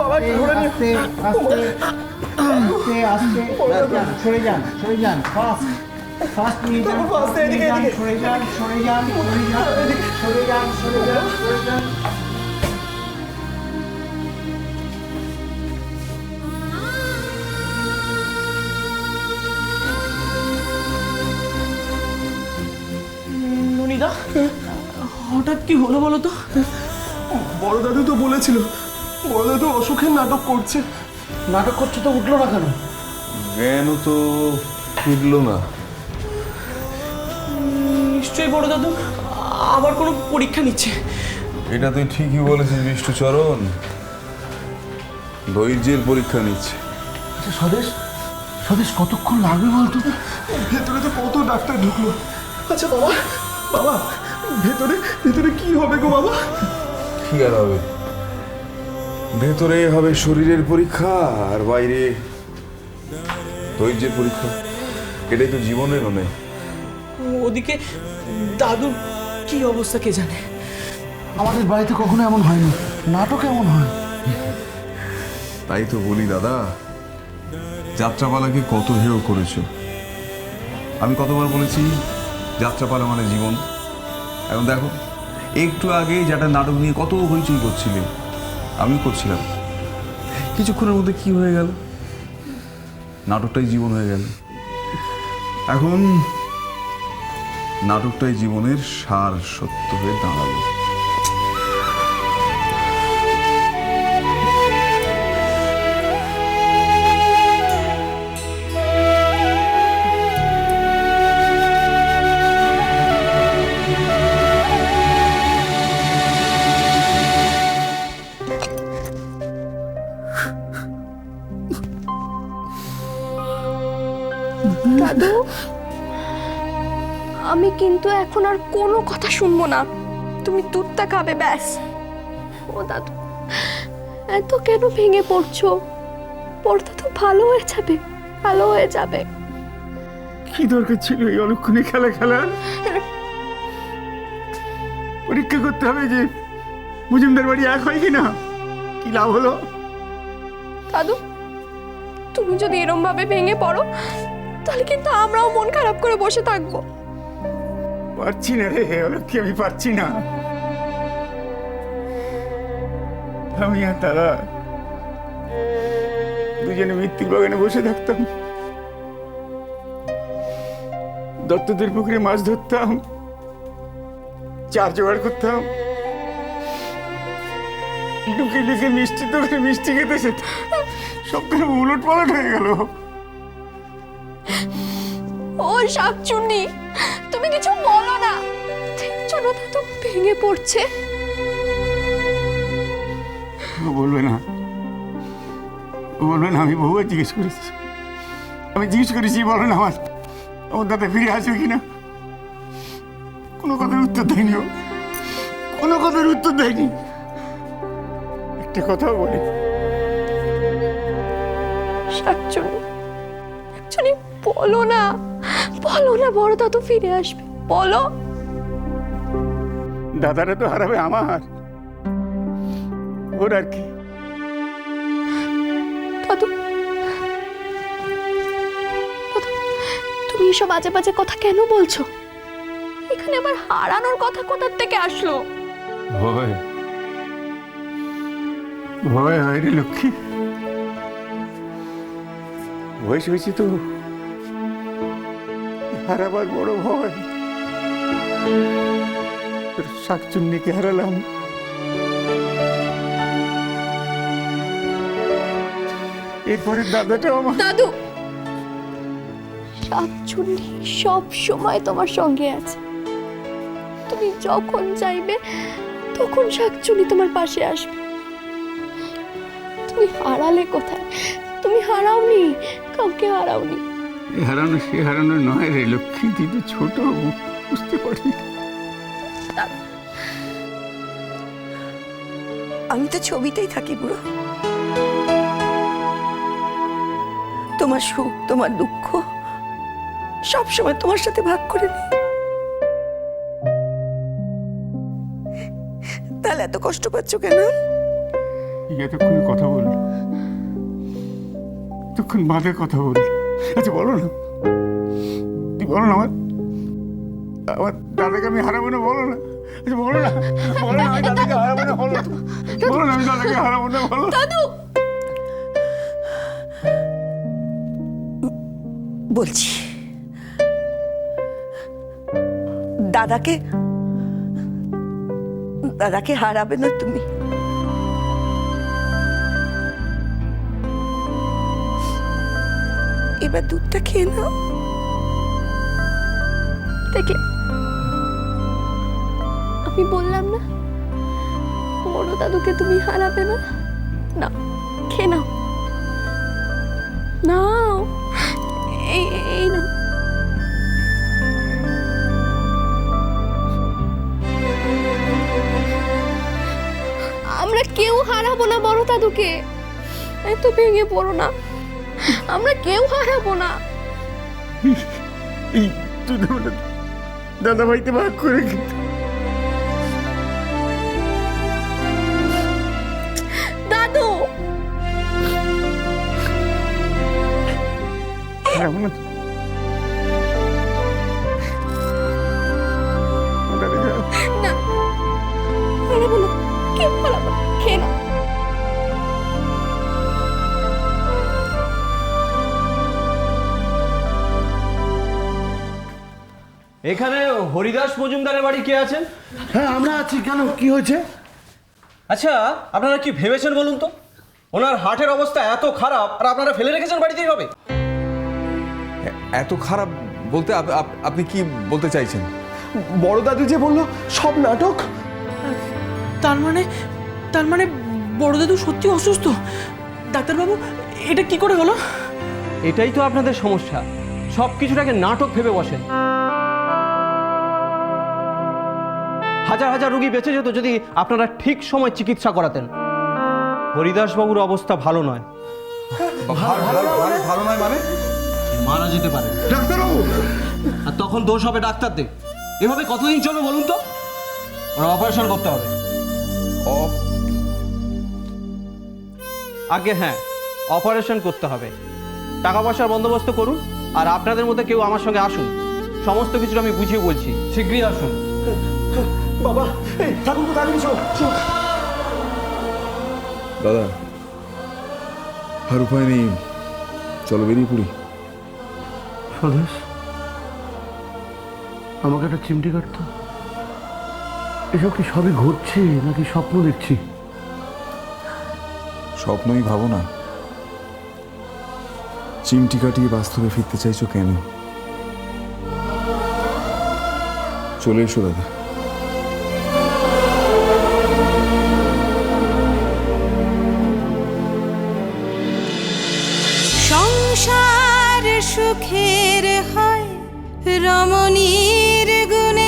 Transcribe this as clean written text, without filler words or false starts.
বাবা একটু ধরে নিও। আস্তে সরে যান ফাস্ট নিয়ে যান আস্তে, এদিকে, এদিকে। সরে যান ননিদা, হঠাৎ কি হলো বলো তো? বড় দাদু তো বলেছিল বড় দাদু অসুখের নাটক করছে। নাটক করছে তো উঠলো না কেন? জ্ঞানও তো ফিরলো না। নিশ্চয়ই বড় দাদু আবার কোনো পরীক্ষা নিচ্ছে। এটা তুই ঠিকই বলেছিস বিষ্ণুচরণ, ধৈর্যের পরীক্ষা নিচ্ছে। আচ্ছা স্বদেশ কতক্ষণ লাগবে বলতো? ভেতরে তো কত ডাক্তার ঢুকলো। আচ্ছা বাবা বাবা ভেতরে কি হবে গো বাবা? কি আর হবে, ভেতরে হবে শরীরের পরীক্ষা আর বাইরে ধৈর্যের পরীক্ষা। এটাই তো জীবনের অনেক। ওদিকে দাদুর কি অবস্থা কে জানে। আমাদের বাড়িতে কখনো এমন হয়নি, নাটক এমন হয়। তাই তো বলি দাদা, যাত্রাপালাকে কত হেয় করেছো। আমি কতবার বলেছি যাত্রাপালা মানে জীবন। এখন দেখো, একটু আগে যেটা নাটক নিয়ে কত হইচই করছিলে, আমি করছিলাম, কিছুক্ষণের মধ্যে কি হয়ে গেল, নাটকটাই জীবন হয়ে গেল। এখন নাটকটাই জীবনের সার সত্য হয়ে দাঁড়ালো। দাদু, আমি কিন্তু এখন আর কোনো কথা শুনবো না। তুমি দুধটা খাবে ব্যাস। ও দাদু, এত কেন ভেঙে পড়ছো? পড়তে তো ভালো হয়ে যাবে। কি দরকার ছিল এই অলক্ষণে খেলার? পরীক্ষা করতে হবে যে মজুমদার বাড়ি এক হয় কিনা, কি লাভ হলো? দাদু, তুমি যদি এরম ভাবে ভেঙে পড়ো তাহলে কিন্তু আমরাও মন খারাপ করে বসে থাকবো। পারছি না রে অলক্ষী, আমি পারছি না। আমি আর দাদা দুজনে মৃত্যুর বাগানে বসে থাকতাম, দত্তদের পুকুরে মাছ ধরতাম, চার জোগাড় করতাম, লুকে লুকে মিষ্টি দোকানে মিষ্টি খেতে যেতাম। সব কেন উলট পালট হয়ে গেল? ও শাকচুন্নি, তুমি কিছু বলো না। দেখছো না দাদু ভেঙে পড়ছে। ও বলবে না, আমি বহুবার জিজ্ঞেস করেছি, বলো না আমার দাদা ফিরে আসবে কিনা। কোনো কথার উত্তর দেয়নি ও, কোনো কথার উত্তর দেয়নি। একটা কথাও বলে শাকচুন্নি বলো না বড় দাদু ফিরে আসবে, বলো। দাদারা তো হারাবে আমার, ওর আর কি। দাদু, তুমি এসব বাজে বাজে কথা কেন বলছো? এখানে আবার হারানোর কথা কোথা থেকে আসলো? ভয় হয় রে লক্ষ্মী, বয়স হয়েছে তো, হারাবার বড় ভয়। শাকচুন্নিকে হারালাম, এরপরে দাদাটাও আমার। দাদু, শাকচুন্নি সব সময় তোমার সঙ্গে আছে। তুমি যখন চাইবে তখন শাকচুন্নি তোমার পাশে আসবে। তুমি হারালে কোথায়? তুমি হারাওনি, কাউকে হারাওনি। হারানো সে হারানো নয় রে লক্ষ্মী, তুই তো ছোট, বুঝতে পারবি। আমি তো ছবিতেই থাকি বুড়ো, তোমার সুখ তোমার দুঃখ সব সময় তোমার সাথে ভাগ করে নিই। তাহলে এত কষ্ট পাচ্ছ কেন? এতক্ষণ কথা বলল, এতক্ষণ বাদে কথা বলল। আচ্ছা বলো না, তুই বলো না, আমার আমার দাদাকে আমি হারাবো না, বলো না। আচ্ছা বলো না, বলো না আমি দাদাকে হারাবো না, বলো না। বলো না আমি দাদাকে হারাবো না, বলো। দাদু বলছি, দাদাকে দাদাকে হারাবে না তুমি? এবার দুধটা খেয়ে নাও। দেখলে আমি বললাম না বড় দাদুকে তুমি হারাবে না। না, খেয়ে নাও, নাও, এই নাও। আমরা কেউ হারাবো না বড় দাদুকে, এত ভেঙে পড়ো না, আমরা কেউ হারাবো না। এই তুই তো দাদা ভাইতে ভাগ করে খেতে। দাদু হারাবো না, দাদাকে না, হারাবো না, কেউ হারাবো না, খেয়ে নাও। এখানে হরিদাস মজুমদারের বাড়ি কে আছেন? হ্যাঁ আমরা আছি, কেন কি হয়েছে? আচ্ছা, আপনারা কি ভেবেছেন বলুন তো? ওনার হার্টের অবস্থা এত খারাপ আর আপনারা ফেলে রেখেছেন বাড়িতেই হবে? এত খারাপ বলতে আপনি কি বলতে চাইছেন? বড় দাদু যে বললো সব নাটক। তার মানে বড় দাদু সত্যি অসুস্থ? ডাক্তারবাবু, এটা কি করে হলো? এটাই তো আপনাদের সমস্যা, সব কিছুটাকে নাটক ভেবে বসেন। হাজার হাজার রোগী বেঁচে যেত যদি আপনারা ঠিক সময় চিকিৎসা করাতেন। হরিদাস বাবুর অবস্থা ভালো নয়, ভালো নয় মানে? মারা যেতে পারে ডাক্তারবাবু, আর তখন দোষ হবে ডাক্তারদের। এভাবে কতদিন চলবে বলুন তো? ওরা অপারেশন করতে হবে। আগে হ্যাঁ, অপারেশন করতে হবে। টাকা পয়সার বন্দোবস্ত করুন, আর আপনাদের মধ্যে কেউ আমার সঙ্গে আসুন, সমস্ত কিছু আমি বুঝিয়ে বলছি। শীঘ্রই আসুন। বাবা, এই ঠাকুর তাড়াতাড়ি শোন। দাদা, আর উপায় নেই, চলো বেরিয়ে পড়ি। স্বদেশ, আমাকে একটা চিমটি কাটতো। এসব কি সবই ঘটছে নাকি স্বপ্ন দেখছি? স্বপ্নই ভাবো না, চিমটি কাটিয়ে বাস্তবে ফিরতে চাইছো কেন? চলে এসো দাদা। সংসার সুখের হয় রমণীর গুণে।